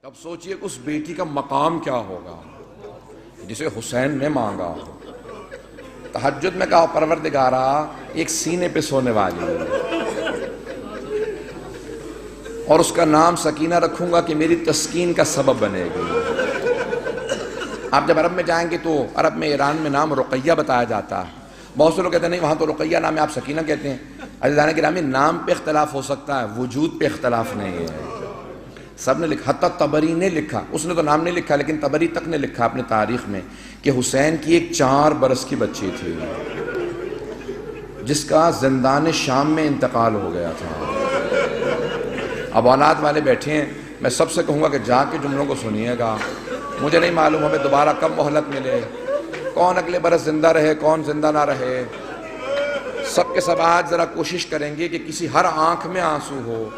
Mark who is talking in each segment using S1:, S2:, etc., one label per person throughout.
S1: اب سوچئے اس بیٹی کا مقام کیا ہوگا جسے حسین نے مانگا. تہجد میں کہا پروردگارا ایک سینے پہ سونے والی اور اس کا نام سکینہ رکھوں گا کہ میری تسکین کا سبب بنے گی. آپ جب عرب میں جائیں گے تو عرب میں ایران میں نام رقیہ بتایا جاتا ہے. بہت سے لوگ کہتے ہیں نہیں وہاں تو رقیہ نام ہے آپ سکینہ کہتے ہیں. عزیزان گرامی نام پہ اختلاف ہو سکتا ہے وجود پہ اختلاف نہیں ہے. سب نے لکھا حتیٰ طبری نے لکھا, اس نے تو نام نہیں لکھا لیکن طبری تک نے لکھا اپنے تاریخ میں کہ حسین کی ایک 4 برس کی بچی تھی جس کا زندان شام میں انتقال ہو گیا تھا. اب اولاد والے بیٹھے ہیں, میں سب سے کہوں گا کہ جا کے جملوں کو سنیے گا. مجھے نہیں معلوم ہمیں دوبارہ کب مہلت ملے, کون اگلے برس زندہ رہے کون زندہ نہ رہے. سب کے سب آج ذرا کوشش کریں گے کہ کسی ہر آنکھ میں آنسو ہو.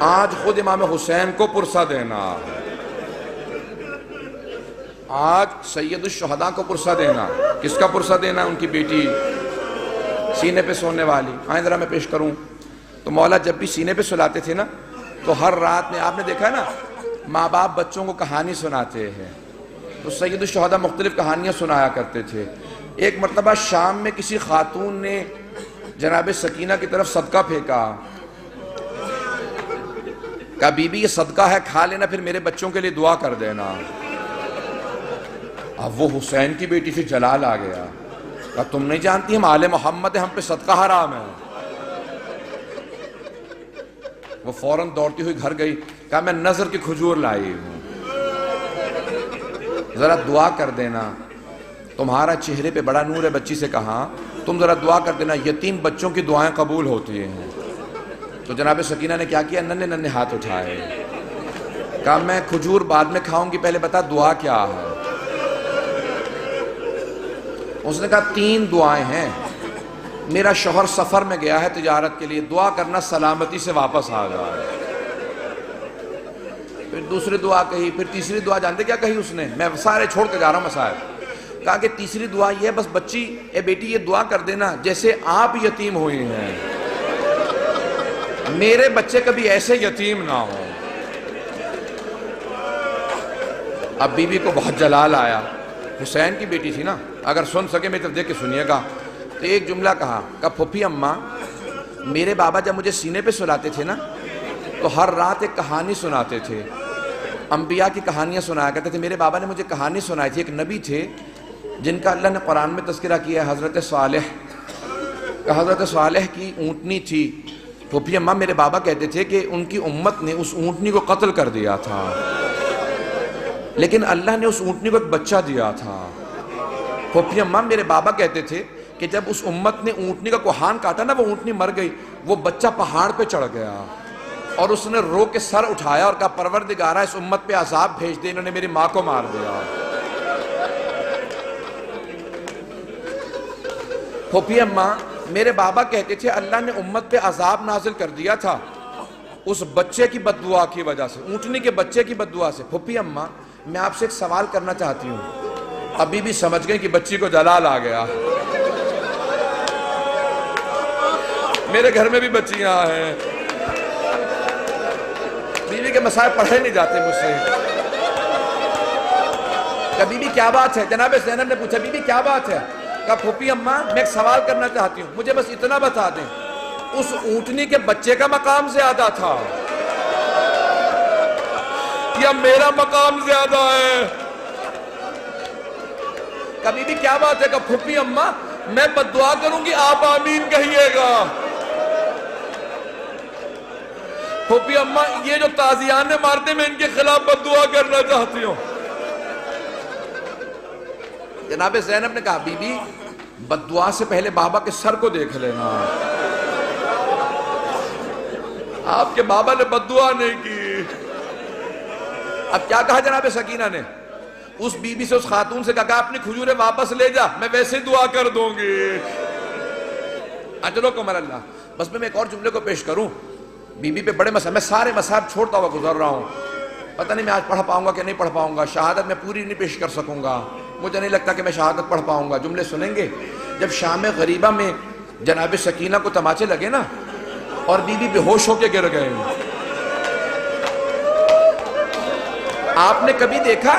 S1: آج خود امام حسین کو پرسہ دینا, آج سید الشہداء کو پرسہ دینا. کس کا پرسہ دینا؟ ان کی بیٹی سینے پہ سونے والی. آئیں ذرا میں پیش کروں. تو مولا جب بھی سینے پہ سلاتے تھے نا تو ہر رات میں آپ نے دیکھا ہے نا ماں باپ بچوں کو کہانی سناتے ہیں تو سید الشہداء مختلف کہانیاں سنایا کرتے تھے. ایک مرتبہ شام میں کسی خاتون نے جناب سکینہ کی طرف صدقہ پھینکا, کہا بی بی یہ صدقہ ہے کھا لینا پھر میرے بچوں کے لیے دعا کر دینا. اب وہ حسین کی بیٹی سے جلال آ گیا, کہا تم نہیں جانتی ہم آل محمد ہیں, ہم پہ صدقہ حرام ہے. وہ فوراً دوڑتی ہوئی گھر گئی, کہا میں نظر کی کھجور لائی ہوں ذرا دعا کر دینا, تمہارا چہرے پہ بڑا نور ہے. بچی سے کہا تم ذرا دعا کر دینا یتیم بچوں کی دعائیں قبول ہوتی ہیں. تو جناب سکینہ نے کیا کیا, ننھے ننھے ہاتھ اٹھائے, کہا میں کھجور بعد میں کھاؤں گی پہلے بتا دعا کیا ہے. اس نے کہا 3 دعائیں ہیں. میرا شوہر سفر میں گیا ہے تجارت کے لیے, دعا کرنا سلامتی سے واپس آ جائے. پھر دوسری دعا کہی, پھر تیسری دعا جانتے کیا کہی اس نے؟ میں سارے چھوڑ کے جا رہا ہوں مسائل. کہا کہ تیسری دعا یہ ہے بس بچی اے بیٹی یہ دعا کر دینا جیسے آپ یتیم ہوئی ہیں میرے بچے کبھی ایسے یتیم نہ ہوں. اب بی بی کو بہت جلال آیا, حسین کی بیٹی تھی نا, اگر سن سکے میری طرف دیکھ کے سنیے گا. تو ایک جملہ کہا پھوپھی اماں میرے بابا جب مجھے سینے پہ سلاتے تھے نا تو ہر رات ایک کہانی سناتے تھے, انبیاء کی کہانیاں سنایا کرتے تھے. میرے بابا نے مجھے کہانی سنائی تھی, ایک نبی تھے جن کا اللہ نے قرآن میں تذکرہ کیا ہے, حضرت صالح. حضرت صالح کی اونٹنی تھی. پھوپھی اماں میرے بابا کہتے تھے کہ ان کی امت نے اس اونٹنی کو قتل کر دیا تھا لیکن اللہ نے اس اونٹنی کو ایک بچہ دیا تھا. پھوپھی اماں میرے بابا کہتے تھے کہ جب اس امت نے اونٹنی کا کوہان کاٹا نا وہ اونٹنی مر گئی, وہ بچہ پہاڑ پہ چڑھ گیا اور اس نے رو کے سر اٹھایا اور کہا پروردگارہ اس امت پہ عذاب بھیج دے, انہوں نے میری ماں کو مار دیا. پھوپھی اماں میرے بابا کہتے تھے اللہ نے امت پہ عذاب نازل کر دیا تھا اس بچے کی بد دعا کی وجہ سے, اونٹنی کے بچے کی بد دعا سے. پھوپھی اماں میں آپ سے ایک سوال کرنا چاہتی ہوں. ابھی بھی سمجھ گئے کہ بچی کو جلال آ گیا. میرے گھر میں بھی بچیاں ہیں, بیوی کے مسائل پڑھے نہیں جاتے مجھ سے. کہا بی بی کیا بات ہے؟ جناب زینب نے پوچھا بی بی کیا بات ہے؟ کہا پھوپھی اماں میں ایک سوال کرنا چاہتی ہوں, مجھے بس اتنا بتا دیں اس اونٹنی کے بچے کا مقام زیادہ تھا یا میرا مقام زیادہ ہے؟ کہا بی بی کیا بات ہے؟ کہا پھوپھی اماں میں بد دعا کروں گی آپ آمین کہیے گا. پھوپھی اماں یہ جو تازیانے مارتے میں ان کے خلاف بد دعا کرنا چاہتی ہوں. جناب زینب نے کہا بی بی بد دعا سے پہلے بابا کے سر کو دیکھ لینا. آپ کے بابا نے بد دعا نہیں کی. اب کیا کہا جناب سکینہ نے؟ اس بی بی سے اس خاتون سے کہا اپنی کھجوریں واپس لے جا, میں ویسے دعا کر دوں گی. اجرکم اللہ. بس میں ایک اور جملے کو پیش کروں. بی بی پہ بڑے مسائل, میں سارے مسائل چھوڑتا ہوا گزر رہا ہوں. پتہ نہیں میں آج پڑھ پاؤں گا کہ نہیں پڑھ پاؤں گا, شہادت میں پوری نہیں پیش کر سکوں گا, مجھے نہیں لگتا کہ میں شہادت پڑھ پاؤں گا. جملے سنیں گے. جب شام غریبہ میں جناب سکینہ کو تماچے لگے نا اور بی بی بے ہوش ہو کے گر گئے, آپ نے کبھی دیکھا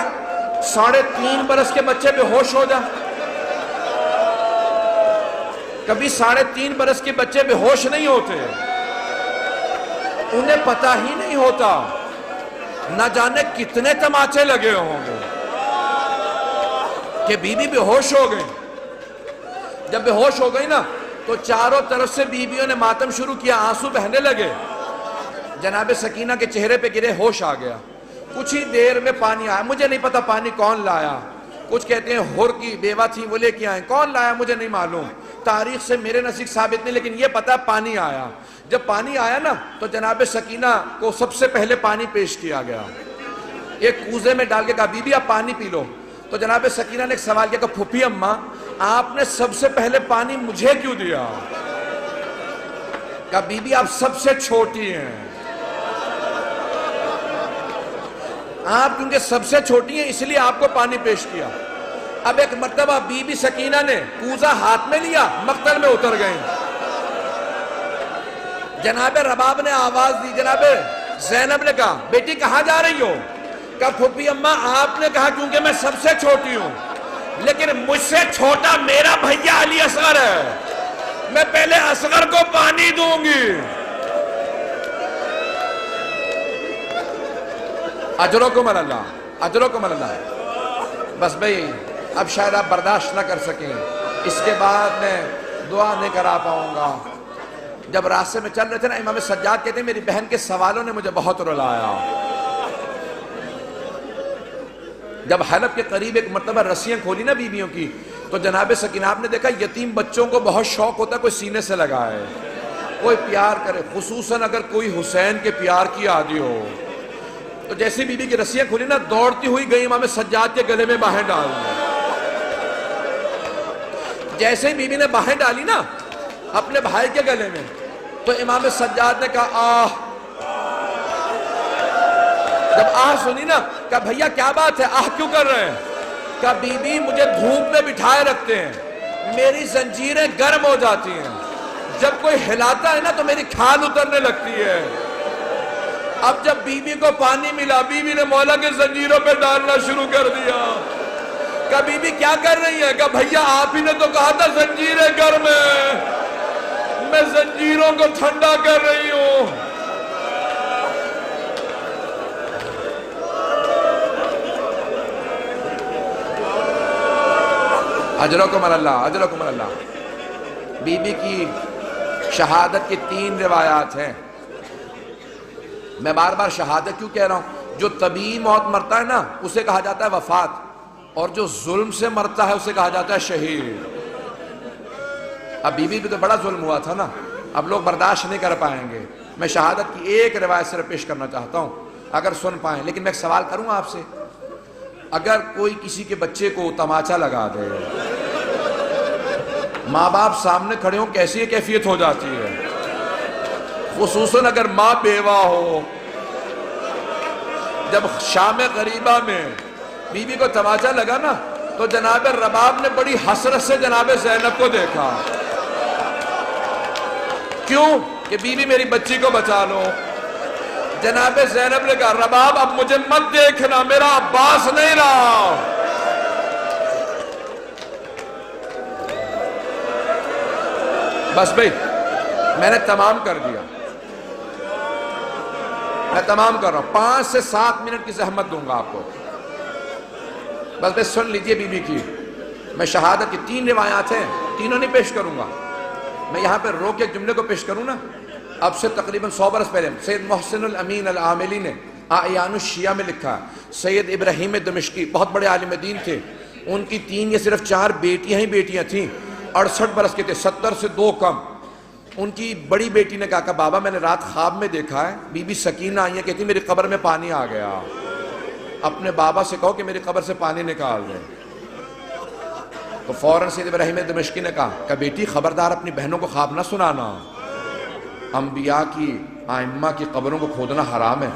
S1: 3.5 برس کے بچے بے ہوش ہو جائیں؟ کبھی 3.5 برس کے بچے بے ہوش نہیں ہوتے، انہیں پتہ ہی نہیں ہوتا، نہ جانے کتنے تماچے لگے ہوں گے کہ بی بی بے ہوش ہو گئی۔ جب بے ہوش ہو گئی نا تو چاروں طرف سے بیویوں نے ماتم شروع کیا، آنسو بہنے لگے، جناب سکینہ کے چہرے پہ گرے، ہوش آ گیا۔ کچھ ہی دیر میں پانی آیا، مجھے نہیں پتا پانی کون لایا، کچھ کہتے ہیں ہر کی بیوہ تھی وہ لے کے آئیں، کون لایا مجھے نہیں معلوم، تاریخ سے میرے نزدیک ثابت نہیں، لیکن یہ پتا پانی آیا۔ جب پانی آیا نا تو جناب سکینہ کو سب سے پہلے پانی پیش کیا گیا، ایک کوزے میں ڈال کے کہا بی بی آپ پانی پی لو۔ تو جناب سکینہ نے ایک سوال کیا کہ پھوپھی اماں آپ نے سب سے پہلے پانی مجھے کیوں دیا؟ کہا بی بی آپ سب سے چھوٹی ہیں، آپ کیونکہ سب سے چھوٹی ہیں اس لیے آپ کو پانی پیش کیا۔ اب ایک مرتبہ بی بی سکینہ نے کوزہ ہاتھ میں لیا، مقتل میں اتر گئیں۔ جناب رباب نے آواز دی، جناب زینب نے کہا بیٹی کہاں جا رہی ہو؟ کہا پھوپھی اماں آپ نے کہا کیونکہ میں سب سے چھوٹی ہوں، لیکن مجھ سے چھوٹا میرا بھیا علی اصغر ہے، میں پہلے اصغر کو پانی دوں گی۔ اجرکم اللہ، اجرکم اللہ۔ بس بھئی اب شاید آپ برداشت نہ کر سکیں، اس کے بعد میں دعا نہیں کرا پاؤں گا۔ جب راستے میں چل رہے تھے نا امام سجاد کہتے ہیں میری بہن کے سوالوں نے مجھے بہت رلایا۔ جب حلب کے قریب ایک مرتبہ رسیاں کھولی نا بیویوں کی تو جناب سکینہ آپ نے دیکھا یتیم بچوں کو بہت شوق ہوتا ہے کوئی سینے سے لگائے، کوئی پیار کرے، خصوصاً اگر کوئی حسین کے پیار کی عادی ہو۔ تو جیسی بی بی کی رسیاں کھولی نا دوڑتی ہوئی گئی امام سجاد کے گلے میں باہیں ڈال دی۔ جیسے ہی بی بی نے باہیں ڈالی نا اپنے بھائی کے گلے میں تو امام سجاد نے کہا آہ۔ جب آہ سنی نا کہا بھیا کیا بات ہے، آہ کیوں کر رہے ہیں؟ کہا بی بی مجھے دھوپ میں بٹھائے رکھتے ہیں، میری زنجیریں گرم ہو جاتی ہیں، جب کوئی ہلاتا ہے نا تو میری کھال اترنے لگتی ہے۔ اب جب بی بی کو پانی ملا بی بی نے مولا کے زنجیروں پہ ڈالنا شروع کر دیا۔ کہا بی بی کیا کر رہی ہے؟ کہا بھیا آپ ہی نے تو کہا تھا زنجیریں گرم ہیں، میں زنجیروں کو ٹھنڈا کر رہی ہوں۔ اجرکم اللہ، اجرکم اللہ۔ بی بی کی شہادت کی 3 روایات ہیں۔ میں بار بار شہادت کیوں کہہ رہا ہوں؟ جو طبیعی موت مرتا ہے نا اسے کہا جاتا ہے وفات، اور جو ظلم سے مرتا ہے اسے کہا جاتا ہے شہید۔ اب بی بی بھی تو بڑا ظلم ہوا تھا نا، اب لوگ برداشت نہیں کر پائیں گے۔ میں شہادت کی ایک روایت صرف پیش کرنا چاہتا ہوں اگر سن پائیں، لیکن میں ایک سوال کروں آپ سے، اگر کوئی کسی کے بچے کو تماچا لگا دے، ماں باپ سامنے کھڑے ہوں کیسی کیفیت ہو جاتی ہے؟ خصوصاً اگر ماں بیوہ ہو۔ جب شام غریبہ میں بی بی کو تماچا لگا نا تو جناب رباب نے بڑی حسرت سے جناب زینب کو دیکھا، کیوں کہ بی بی میری بچی کو بچا لو۔ جناب زینب نے کہا رباب اب مجھے مت دیکھنا، میرا عباس نہیں رہا۔ بس بھئی میں نے تمام کر دیا، میں تمام کر رہا ہوں، 5 سے 7 منٹ کی زحمت دوں گا آپ کو، بس بس سن لیجئے بی بی کی۔ میں شہادت کی 3 روایات ہیں، تینوں نہیں پیش کروں گا، میں یہاں پہ رو کے ایک جملے کو پیش کروں نا۔ اب سے تقریباً 100 برس پہلے سید محسن الامین العاملی نے اعیان الشیعہ میں لکھا، سید ابراہیم دمشقی بہت بڑے عالم دین تھے، ان کی 3 یا صرف 4 بیٹیاں ہی بیٹیاں تھیں، 68 برس کے تھے، 70 سے 2 کم۔ ان کی بڑی بیٹی نے کہا کہ بابا میں نے رات خواب میں دیکھا ہے بی بی سکینہ آئی ہے، کہتی میری قبر میں پانی آ گیا، اپنے بابا سے کہو کہ میری قبر سے پانی نکال دیں۔ تو فوراً سید ابراہیم دمشقی نے کہا کہ بیٹی خبردار اپنی بہنوں کو خواب نہ سنانا، انبیاء کی ائمہ کی قبروں کو کھودنا حرام ہے،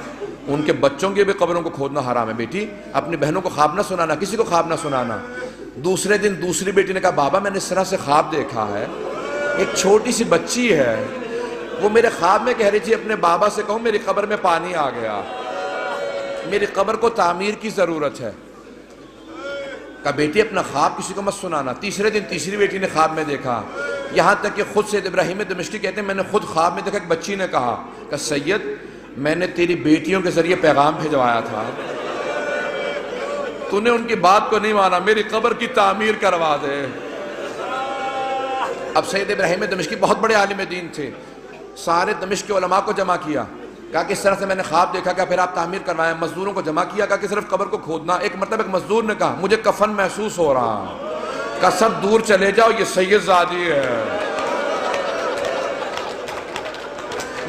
S1: ان کے بچوں کی بھی قبروں کو کھودنا حرام ہے، بیٹی اپنی بہنوں کو خواب نہ سنانا، کسی کو خواب نہ سنانا۔ دوسرے دن دوسری بیٹی نے کہا بابا میں نے اس طرح سے خواب دیکھا ہے، ایک چھوٹی سی بچی ہے، وہ میرے خواب میں کہہ رہی تھی اپنے بابا سے کہوں میری قبر میں پانی آ گیا۔ میری قبر کو تعمیر کی ضرورت ہے۔ کہا بیٹی اپنا خواب کسی کو مت سنانا۔ تیسرے دن تیسری بیٹی نے خواب میں دیکھا، یہاں تک کہ خود سید ابراہیم دمشقی کہتے ہیں میں نے خود خواب میں دیکھا، ایک بچی نے کہا کہ سید میں نے تیری بیٹیوں کے ذریعے پیغام بھیجوایا تھا، تو نے ان کی بات کو نہیں مانا، میری قبر کی تعمیر کروا دے۔ اب سید ابراہیم دمشقی بہت بڑے عالم دین تھے، سارے دمشق کے علماء کو جمع کیا، کہا کہ اس طرح سے میں نے خواب دیکھا، کہ پھر آپ تعمیر کروائیں۔ مزدوروں کو جمع کیا، کہا کہ صرف قبر کو کھودنا۔ ایک مرتبہ ایک مزدور نے کہا مجھے کفن محسوس ہو رہا، کہا سب دور چلے جاؤ، یہ سید زادی ہے۔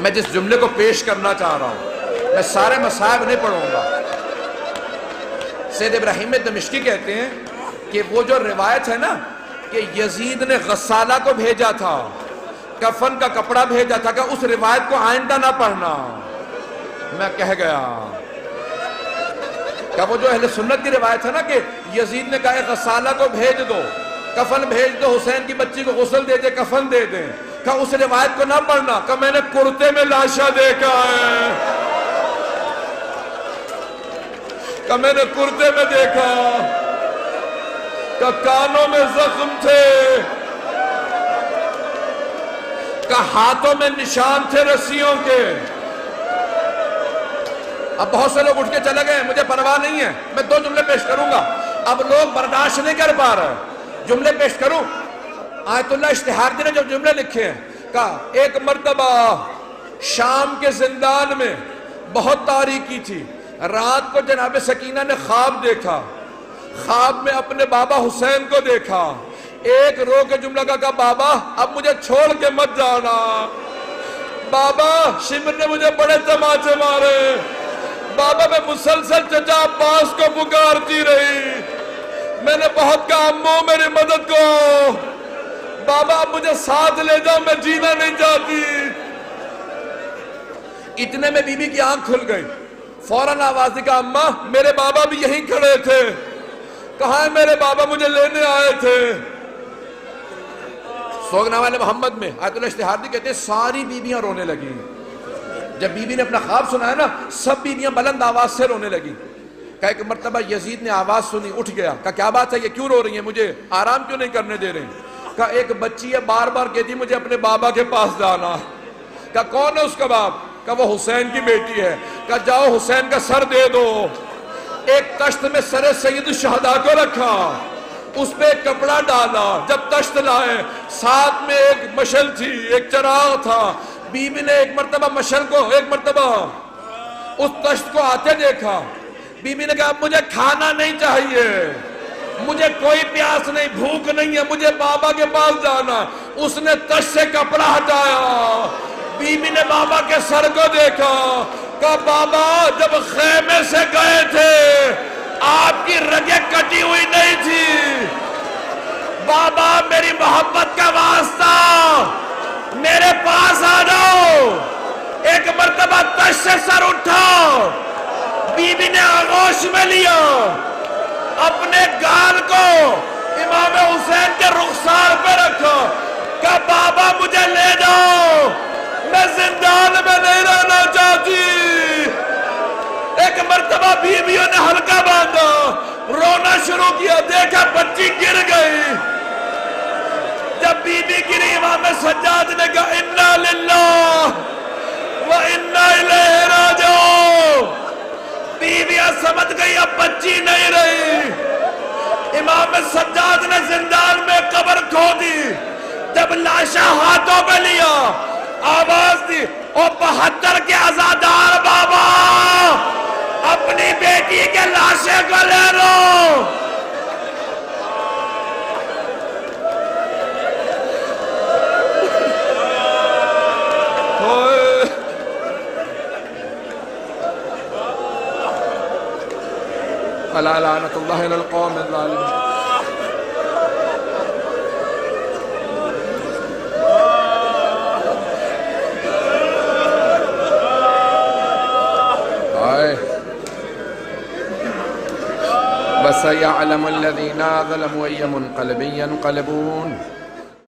S1: میں جس جملے کو پیش کرنا چاہ رہا ہوں، میں سارے مصائب نہیں پڑھوں گا۔ سید ابراہیم دمشقی کہتے ہیں کہ وہ جو روایت ہے نا کہ یزید نے غسالہ کو بھیجا تھا، کفن کا کپڑا بھیجا تھا، کہ اس روایت کو آئندہ نہ پڑھنا۔ میں کہہ گیا کہ وہ جو اہل سنت کی روایت ہے نا کہ یزید نے کہا غسالہ کو بھیج دو، کفن بھیج دو، حسین کی بچی کو غسل دے دے، کفن دے دیں، کہ اس روایت کو نہ پڑھنا، کہ میں نے کرتے میں لاشا دیکھا ہے، کہ میں نے کرتے میں دیکھا، کہ کانوں میں زخم تھے، کہ ہاتھوں میں نشان تھے رسیوں کے۔ اب بہت سے لوگ اٹھ کے چلے گئے، مجھے پرواہ نہیں ہے، میں 2 جملے پیش کروں گا، اب لوگ برداشت نہیں کر پا رہے، جملے پیش کروں۔ آیت اللہ اشتہاردی نے جو جملے لکھے ہیں، کہا ایک مرتبہ شام کے زندان میں بہت تاریکی تھی، رات کو جناب سکینہ نے خواب دیکھا، خواب میں اپنے بابا حسین کو دیکھا، ایک رو کے جملہ کہا بابا اب مجھے چھوڑ کے مت جانا، بابا شمر نے مجھے بڑے تماچے مارے، بابا میں مسلسل چچا عباس کو پکارتی رہی، میں نے بہت کہا امو میری مدد کو، بابا اب مجھے ساتھ لے جاؤ، میں جینا نہیں چاہتی۔ اتنے میں بی بی کی آنکھ کھل گئی، فوراً آواز دی، کہا اماں میرے بابا بھی یہیں کھڑے تھے، کہاں ہے میرے بابا، مجھے لینے آئے تھے۔ سوگنا والے محمد میں آیت اللہ اشتہاردی کہتے ہیں ساری بیویاں رونے لگی، جب بی بی نے اپنا خواب سنا ہے نا سب بیویاں بلند آواز سے رونے لگی۔ کہا ایک مرتبہ یزید نے آواز سنی، اٹھ گیا، کہا کیا بات ہے، یہ کیوں رو رہی ہیں، مجھے آرام کیوں نہیں کرنے دے رہے ہیں؟ کہا ایک بچی ہے بار بار کہتی مجھے اپنے بابا کے پاس جانا۔ کہا کون ہے اس کا باپ؟ کہا وہ حسین کی بیٹی ہے۔ کہا جاؤ حسین کا سر دے دو۔ ایک تشت میں سر سید الشہداء کو رکھا، اس پہ ایک کپڑا ڈالا، جب تشت لائے ساتھ میں ایک مشل تھی، ایک چراغ تھا، بی بی نے ایک مرتبہ مشل کو ایک مرتبہ اس تشت کو آتے دیکھا، بی بی نے کہا مجھے کھانا نہیں چاہیے، مجھے کوئی پیاس نہیں، بھوک نہیں ہے، مجھے بابا کے پاس جانا۔ اس نے تشت سے کپڑا ہٹایا، بی بی نے بابا کے سر کو دیکھا، کہا بابا جب خیمے سے گئے تھے آپ کی رگیں کٹی ہوئی نہیں تھی، بابا میری محبت کا واسطہ میرے پاس آ جاؤ۔ ایک مرتبہ تشت سے سر اٹھا، بی بی نے آغوش میں لیا، اپنے گال کو امام حسین کے رخسار پہ رکھا، کہا بابا مجھے لے جاؤ، میں زندان میں نہیں رہنا چاہتی۔ ایک مرتبہ بیویوں نے ہلکا باندھا، رونا شروع کیا، دیکھا بچی گر گئی، جب بی بی گری امام سجاد نے کہا انا للہ و انا الیہ راجعون۔ بیویاں سمجھ گئی اب بچی نہیں رہی، امام سجاد نے زندان میں قبر کھو دی، جب لاشا ہاتھوں میں لیا آواز دی او 72 کے عزادار بابا اپنی بیٹی کے لاشے کو لے لو۔ الا لعنت اللہ علی القوم الظالمین۔ وَسَيَعْلَمُ الَّذِينَ ظَلَمُوا أَيَّ مُنْقَلَبٍ يَنْقَلِبُونَ۔